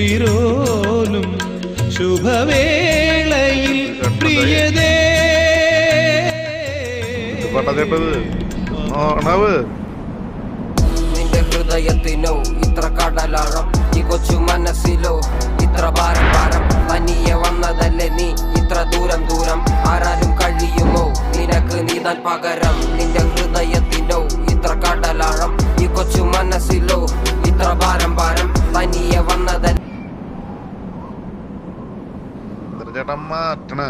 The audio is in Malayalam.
കുളിരോലും ശുഭവേളയിൽ പ്രിയതേ നിന്റെ ഹൃദയത്തിനോ ഇത്ര കടലാഴം, ഈ കൊച്ചു മനസ്സിലോ ഇത്ര ഭാരം ഭാരം. തനിയെ വന്നതല്ലേ നീ ഇത്ര ദൂരം ദൂരം, ആരാലും കഴിയുമോ നിനക്ക് നീതാൻ പകരം. നിന്റെ ഹൃദയത്തിനോ ഇത്ര കടലാഴം, ഈ കൊച്ചു മനസ്സിലോ ഇത്ര ഭാരം ഭാരം. തനിയെ വന്നതല്ലേ ചേട്ടൻ മാറ്റണ